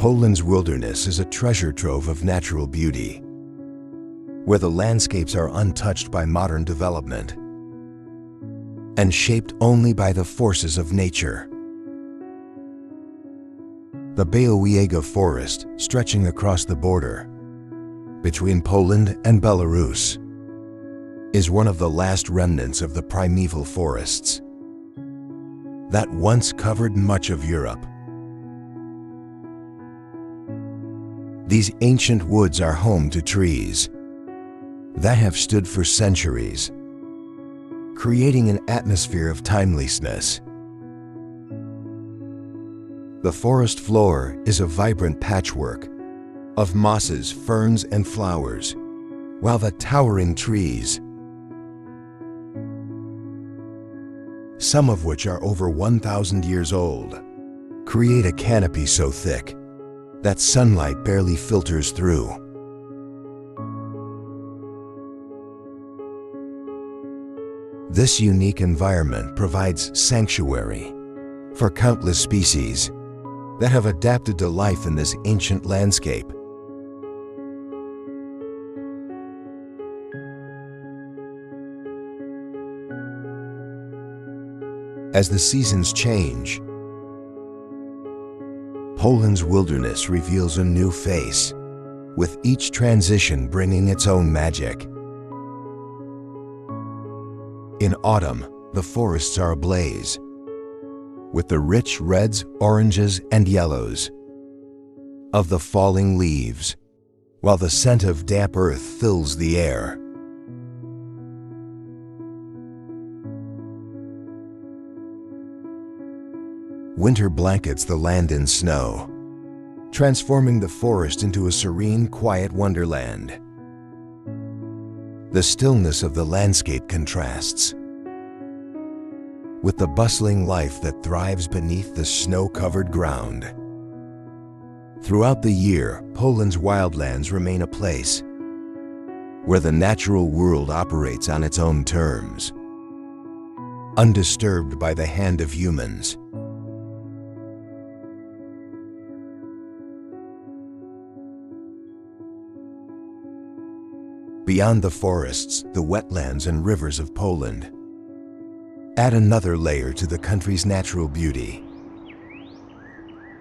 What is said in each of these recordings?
Poland's wilderness is a treasure trove of natural beauty, where the landscapes are untouched by modern development and shaped only by the forces of nature. The Białowieża Forest, stretching across the border between Poland and Belarus, is one of the last remnants of the primeval forests that once covered much of Europe. These ancient woods are home to trees that have stood for centuries, creating an atmosphere of timelessness. The forest floor is a vibrant patchwork of mosses, ferns, and flowers, while the towering trees, some of which are over 1,000 years old, create a canopy so thick that sunlight barely filters through. This unique environment provides sanctuary for countless species that have adapted to life in this ancient landscape. As the seasons change, Poland's wilderness reveals a new face, with each transition bringing its own magic. In autumn, the forests are ablaze with the rich reds, oranges, and yellows of the falling leaves, while the scent of damp earth fills the air. Winter blankets the land in snow, transforming the forest into a serene, quiet wonderland. The stillness of the landscape contrasts with the bustling life that thrives beneath the snow-covered ground. Throughout the year, Poland's wildlands remain a place where the natural world operates on its own terms, undisturbed by the hand of humans. Beyond the forests, the wetlands and rivers of Poland add another layer to the country's natural beauty.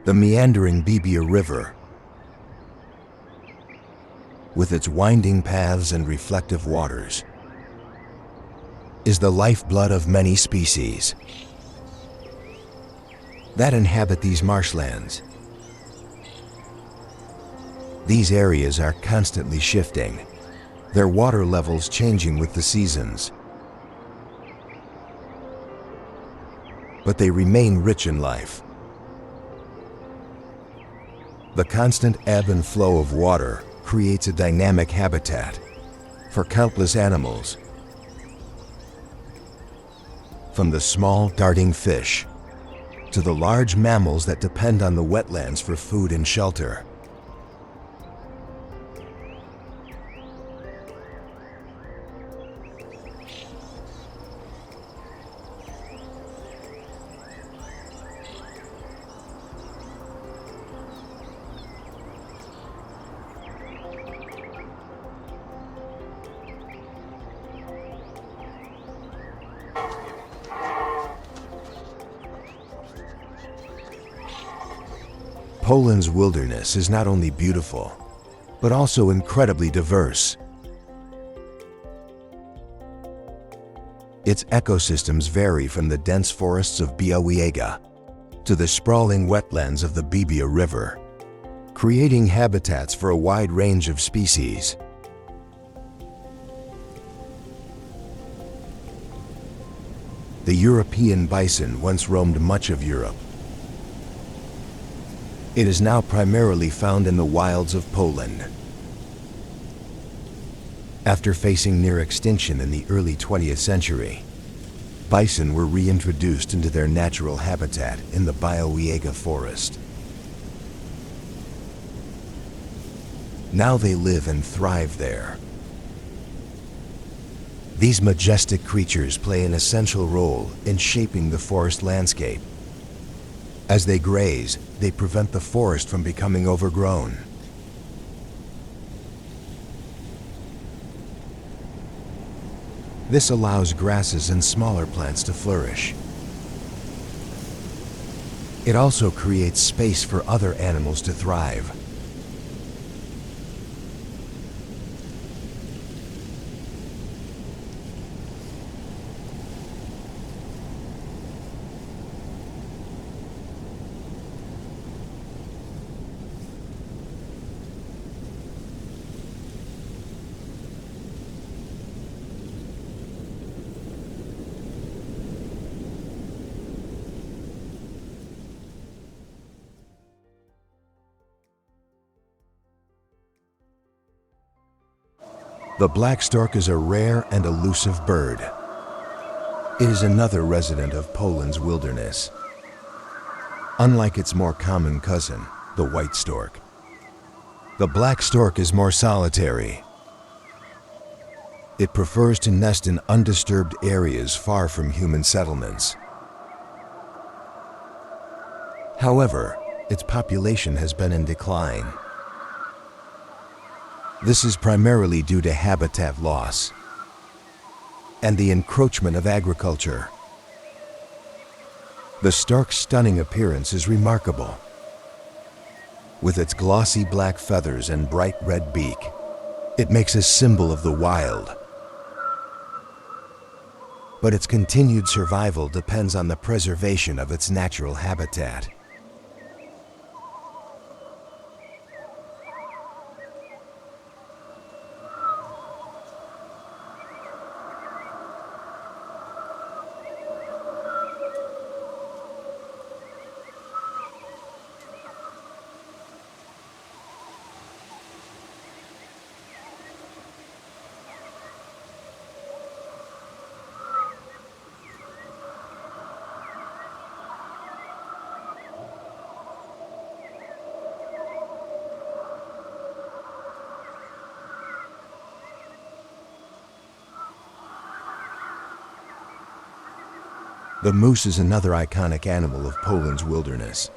The meandering Bebia River, with its winding paths and reflective waters, is the lifeblood of many species that inhabit these marshlands. These areas are constantly shifting, their water levels changing with the seasons. But they remain rich in life. The constant ebb and flow of water creates a dynamic habitat for countless animals, from the small darting fish to the large mammals that depend on the wetlands for food and shelter. Poland's wilderness is not only beautiful, but also incredibly diverse. Its ecosystems vary from the dense forests of Białowieża to the sprawling wetlands of the Bebia River, creating habitats for a wide range of species. The European bison once roamed much of Europe. It is now primarily found in the wilds of Poland. After facing near extinction in the early 20th century, bison were reintroduced into their natural habitat in the Białowieża Forest. Now they live and thrive there. These majestic creatures play an essential role in shaping the forest landscape, As they graze, they prevent the forest from becoming overgrown. This allows grasses and smaller plants to flourish. It also creates space for other animals to thrive. The black stork is a rare and elusive bird. It is another resident of Poland's wilderness. Unlike its more common cousin, the white stork, the black stork is more solitary. It prefers to nest in undisturbed areas far from human settlements. However, its population has been in decline. This is primarily due to habitat loss and the encroachment of agriculture. The stork's stunning appearance is remarkable. With its glossy black feathers and bright red beak, it makes a symbol of the wild. But its continued survival depends on the preservation of its natural habitat. The moose is another iconic animal of Poland's wilderness.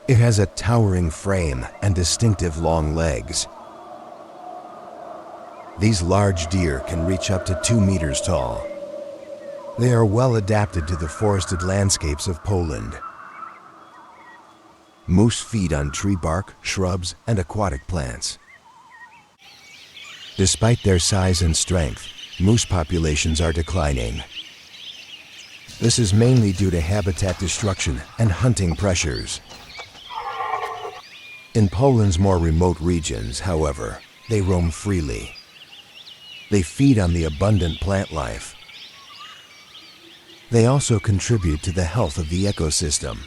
It has a towering frame and distinctive long legs. These large deer can reach up to 2 meters tall. They are well adapted to the forested landscapes of Poland. Moose feed on tree bark, shrubs, and aquatic plants. Despite their size and strength, moose populations are declining. This is mainly due to habitat destruction and hunting pressures. In Poland's more remote regions, however, they roam freely. They feed on the abundant plant life. They also contribute to the health of the ecosystem.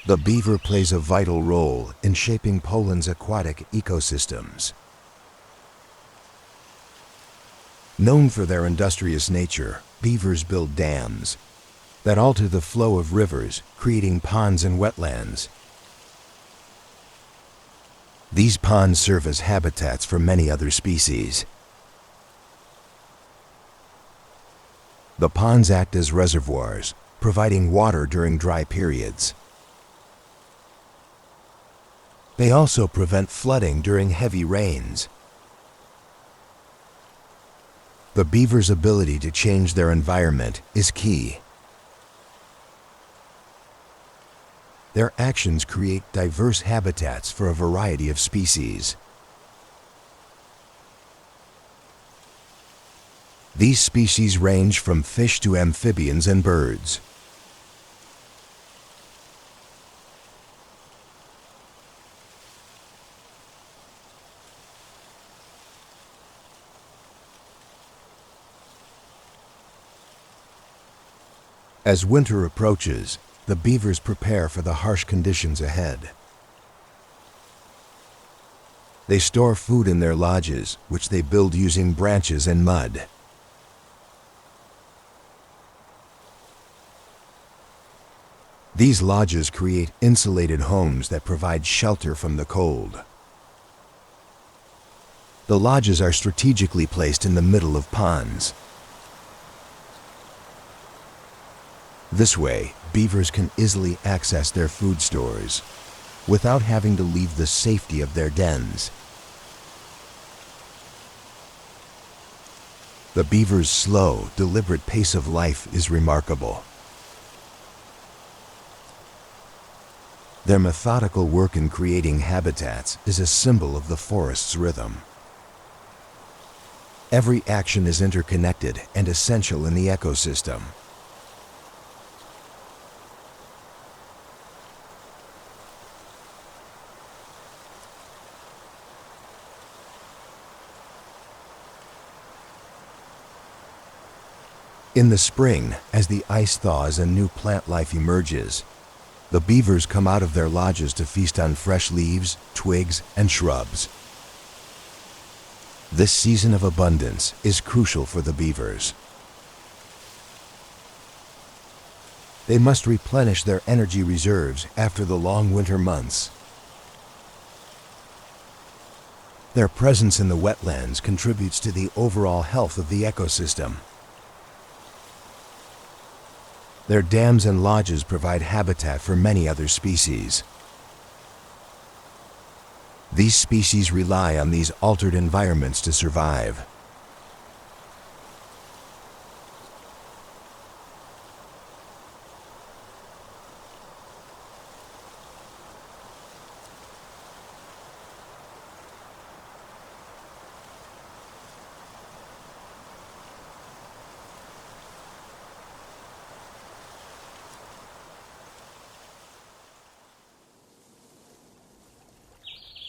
The beaver plays a vital role in shaping Poland's aquatic ecosystems. Known for their industrious nature, beavers build dams that alter the flow of rivers, creating ponds and wetlands. These ponds serve as habitats for many other species. The ponds act as reservoirs, providing water during dry periods. They also prevent flooding during heavy rains. The beaver's ability to change their environment is key. Their actions create diverse habitats for a variety of species. These species range from fish to amphibians and birds. As winter approaches, the beavers prepare for the harsh conditions ahead. They store food in their lodges, which they build using branches and mud. These lodges create insulated homes that provide shelter from the cold. The lodges are strategically placed in the middle of ponds. This way, beavers can easily access their food stores without having to leave the safety of their dens. The beavers' slow, deliberate pace of life is remarkable. Their methodical work in creating habitats is a symbol of the forest's rhythm. Every action is interconnected and essential in the ecosystem. In the spring, as the ice thaws and new plant life emerges, the beavers come out of their lodges to feast on fresh leaves, twigs, and shrubs. This season of abundance is crucial for the beavers. They must replenish their energy reserves after the long winter months. Their presence in the wetlands contributes to the overall health of the ecosystem. Their dams and lodges provide habitat for many other species. These species rely on these altered environments to survive.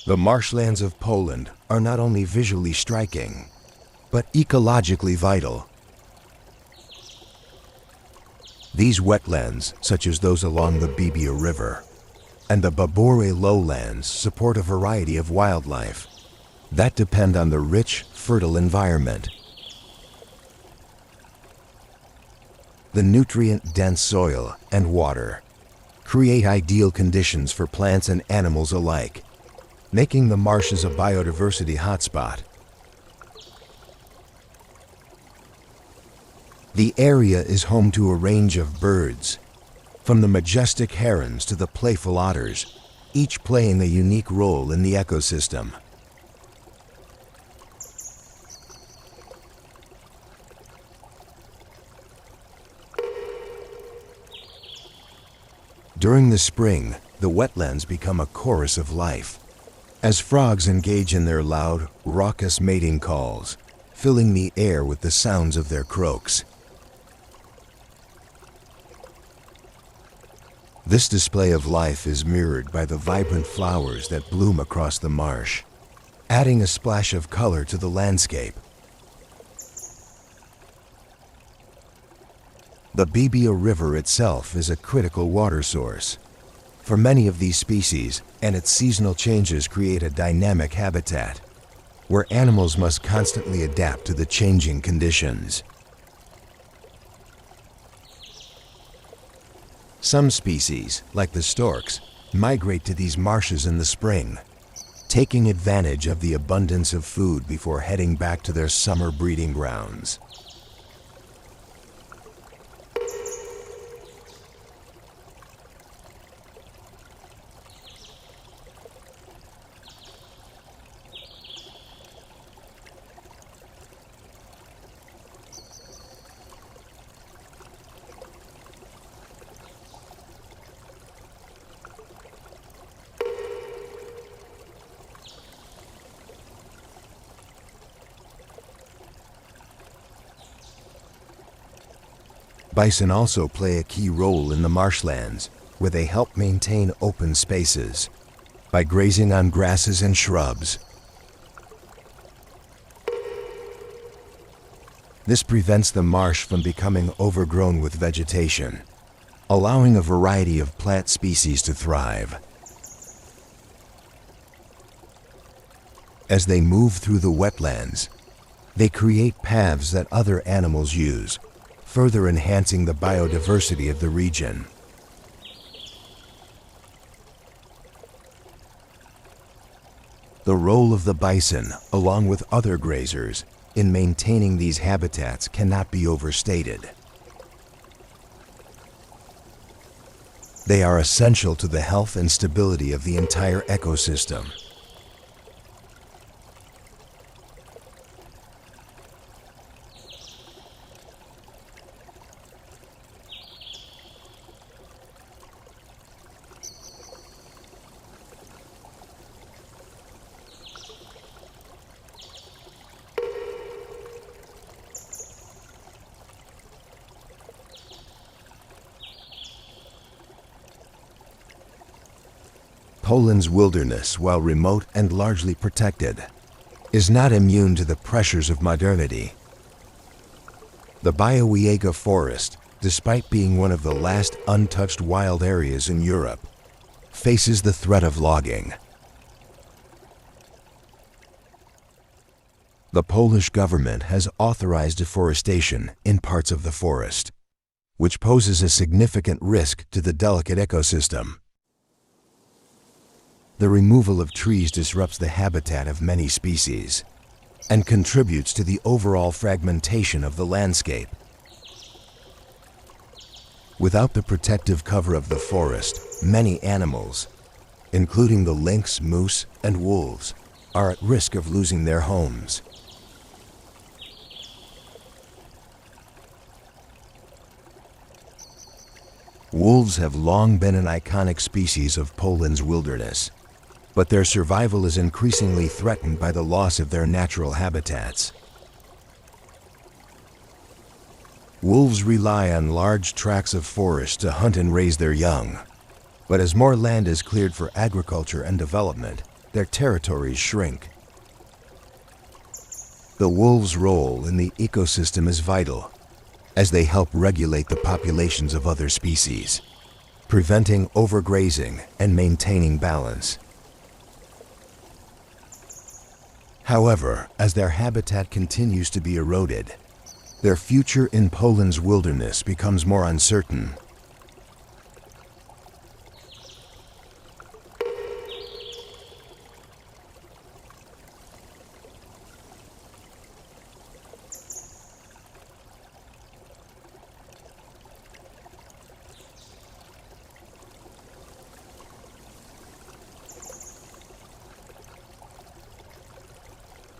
The marshlands of Poland are not only visually striking, but ecologically vital. These wetlands, such as those along the Bebia River and the Bebia lowlands, support a variety of wildlife that depend on the rich, fertile environment. The nutrient-dense soil and water create ideal conditions for plants and animals alike, making the marshes a biodiversity hotspot. The area is home to a range of birds, from the majestic herons to the playful otters, each playing a unique role in the ecosystem. During the spring, the wetlands become a chorus of life, as frogs engage in their loud, raucous mating calls, filling the air with the sounds of their croaks. This display of life is mirrored by the vibrant flowers that bloom across the marsh, adding a splash of color to the landscape. The Bebia River itself is a critical water source for many of these species, and its seasonal changes create a dynamic habitat where animals must constantly adapt to the changing conditions. Some species, like the storks, migrate to these marshes in the spring, taking advantage of the abundance of food before heading back to their summer breeding grounds. Bison also play a key role in the marshlands, where they help maintain open spaces by grazing on grasses and shrubs. This prevents the marsh from becoming overgrown with vegetation, allowing a variety of plant species to thrive. As they move through the wetlands, they create paths that other animals use, further enhancing the biodiversity of the region. The role of the bison, along with other grazers, in maintaining these habitats cannot be overstated. They are essential to the health and stability of the entire ecosystem. Poland's wilderness, while remote and largely protected, is not immune to the pressures of modernity. The Białowieża Forest, despite being one of the last untouched wild areas in Europe, faces the threat of logging. The Polish government has authorized deforestation in parts of the forest, which poses a significant risk to the delicate ecosystem. The removal of trees disrupts the habitat of many species and contributes to the overall fragmentation of the landscape. Without the protective cover of the forest, many animals, including the lynx, moose, and wolves, are at risk of losing their homes. Wolves have long been an iconic species of Poland's wilderness, but their survival is increasingly threatened by the loss of their natural habitats. Wolves rely on large tracts of forest to hunt and raise their young, but as more land is cleared for agriculture and development, their territories shrink. The wolves' role in the ecosystem is vital, as they help regulate the populations of other species, preventing overgrazing and maintaining balance. However, as their habitat continues to be eroded, their future in Poland's wilderness becomes more uncertain.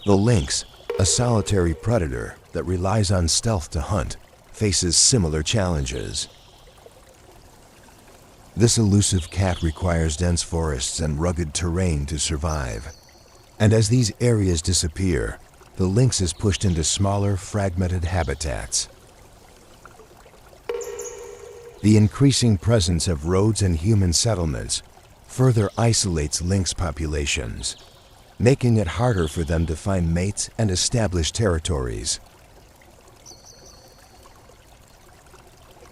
The lynx, a solitary predator that relies on stealth to hunt, faces similar challenges. This elusive cat requires dense forests and rugged terrain to survive. And as these areas disappear, the lynx is pushed into smaller, fragmented habitats. The increasing presence of roads and human settlements further isolates lynx populations, making it harder for them to find mates and establish territories.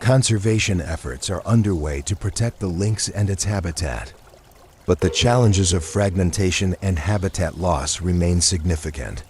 Conservation efforts are underway to protect the lynx and its habitat, but the challenges of fragmentation and habitat loss remain significant.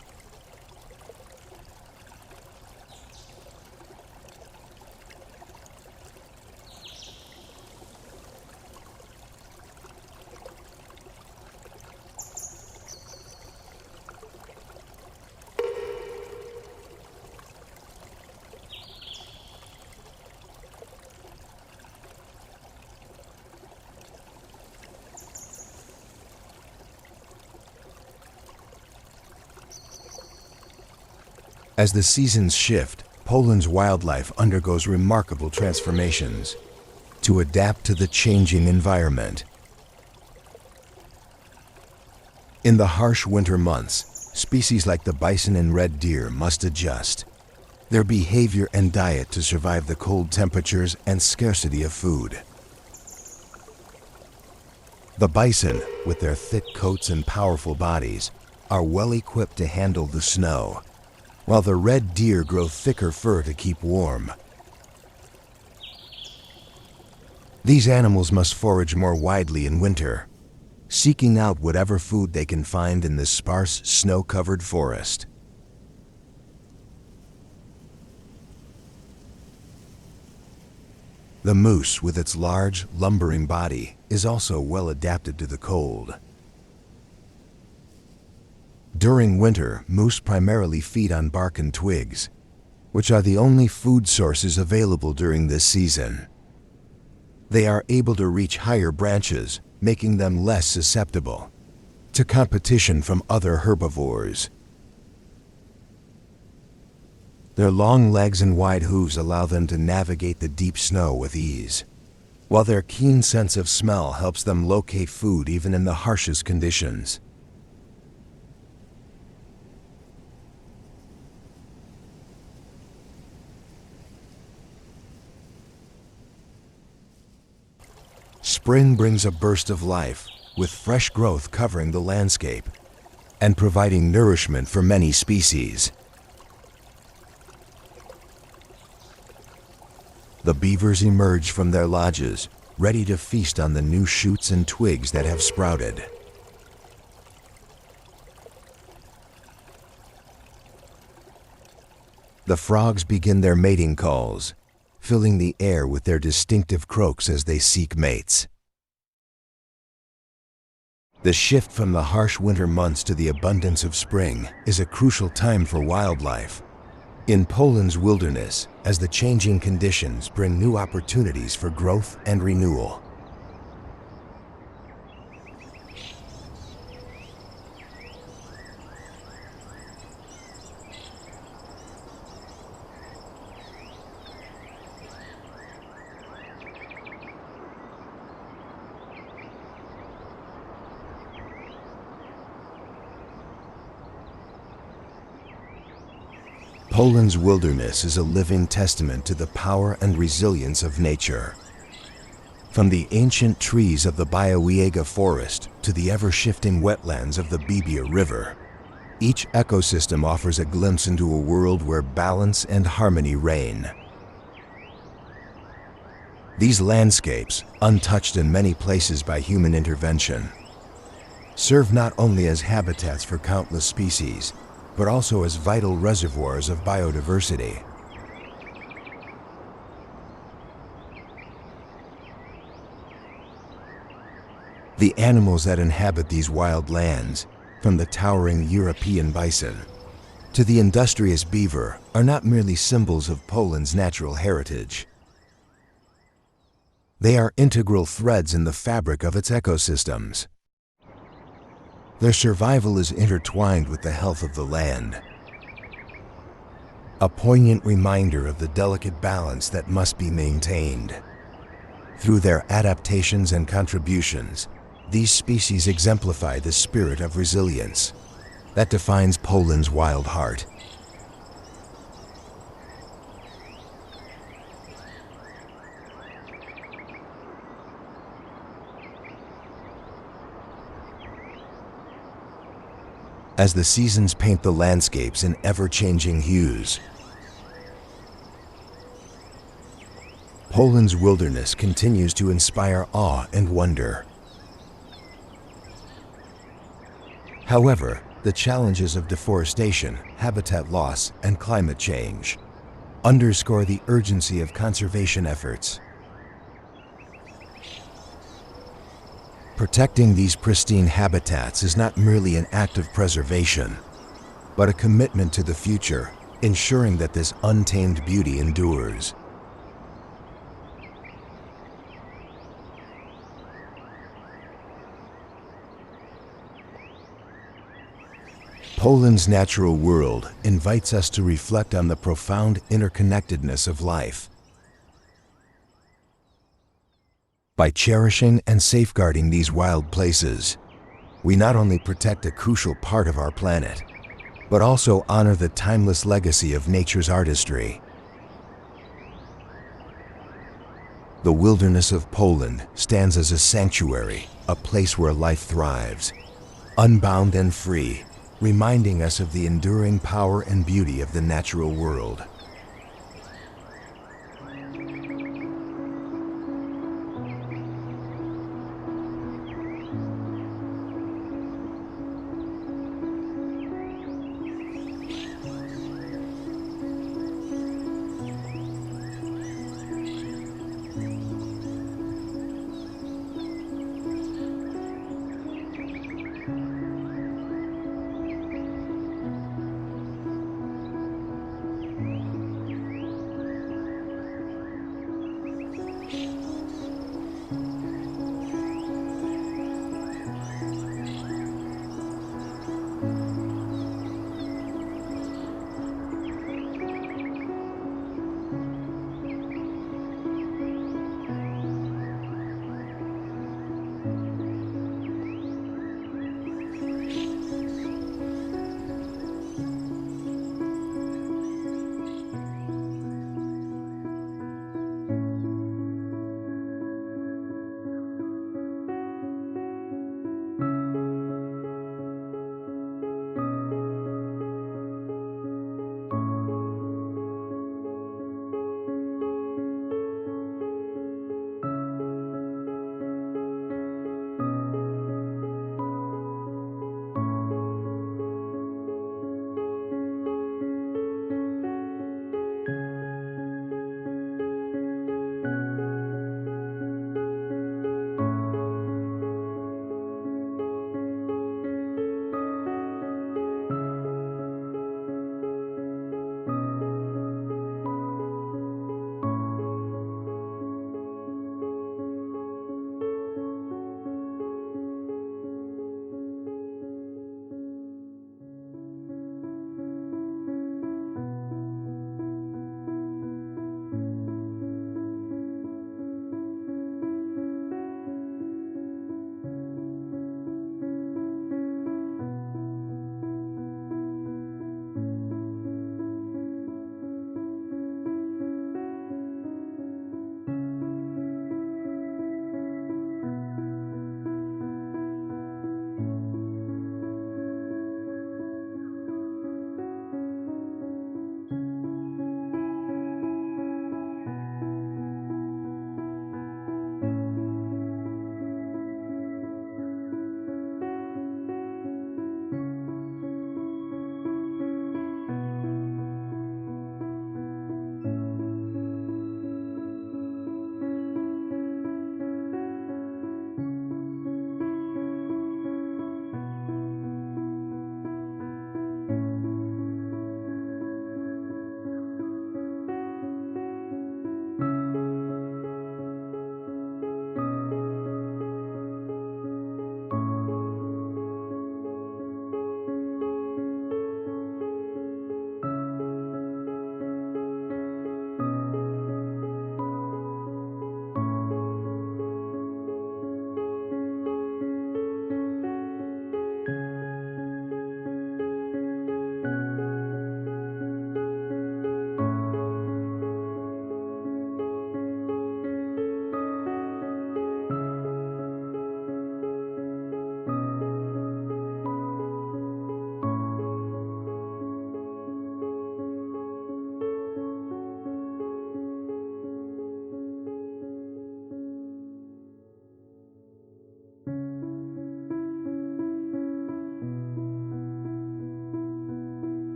As the seasons shift, Poland's wildlife undergoes remarkable transformations to adapt to the changing environment. In the harsh winter months, species like the bison and red deer must adjust their behavior and diet to survive the cold temperatures and scarcity of food. The bison, with their thick coats and powerful bodies, are well equipped to handle the snow, while the red deer grow thicker fur to keep warm. These animals must forage more widely in winter, seeking out whatever food they can find in this sparse, snow-covered forest. The moose, with its large, lumbering body, is also well adapted to the cold. During winter, moose primarily feed on bark and twigs, which are the only food sources available during this season. They are able to reach higher branches, making them less susceptible to competition from other herbivores. Their long legs and wide hooves allow them to navigate the deep snow with ease, while their keen sense of smell helps them locate food even in the harshest conditions. Spring brings a burst of life, with fresh growth covering the landscape and providing nourishment for many species. The beavers emerge from their lodges, ready to feast on the new shoots and twigs that have sprouted. The frogs begin their mating calls, filling the air with their distinctive croaks as they seek mates. The shift from the harsh winter months to the abundance of spring is a crucial time for wildlife. In Poland's wilderness, as the changing conditions bring new opportunities for growth and renewal. Poland's wilderness is a living testament to the power and resilience of nature. From the ancient trees of the Białowieża Forest to the ever-shifting wetlands of the Bebia River, each ecosystem offers a glimpse into a world where balance and harmony reign. These landscapes, untouched in many places by human intervention, serve not only as habitats for countless species, but also as vital reservoirs of biodiversity. The animals that inhabit these wild lands, from the towering European bison to the industrious beaver, are not merely symbols of Poland's natural heritage. They are integral threads in the fabric of its ecosystems. Their survival is intertwined with the health of the land, a poignant reminder of the delicate balance that must be maintained. Through their adaptations and contributions, these species exemplify the spirit of resilience that defines Poland's wild heart. As the seasons paint the landscapes in ever-changing hues, Poland's wilderness continues to inspire awe and wonder. However, the challenges of deforestation, habitat loss, and climate change underscore the urgency of conservation efforts. Protecting these pristine habitats is not merely an act of preservation, but a commitment to the future, ensuring that this untamed beauty endures. Poland's natural world invites us to reflect on the profound interconnectedness of life. By cherishing and safeguarding these wild places, we not only protect a crucial part of our planet, but also honor the timeless legacy of nature's artistry. The wilderness of Poland stands as a sanctuary, a place where life thrives, unbound and free, reminding us of the enduring power and beauty of the natural world.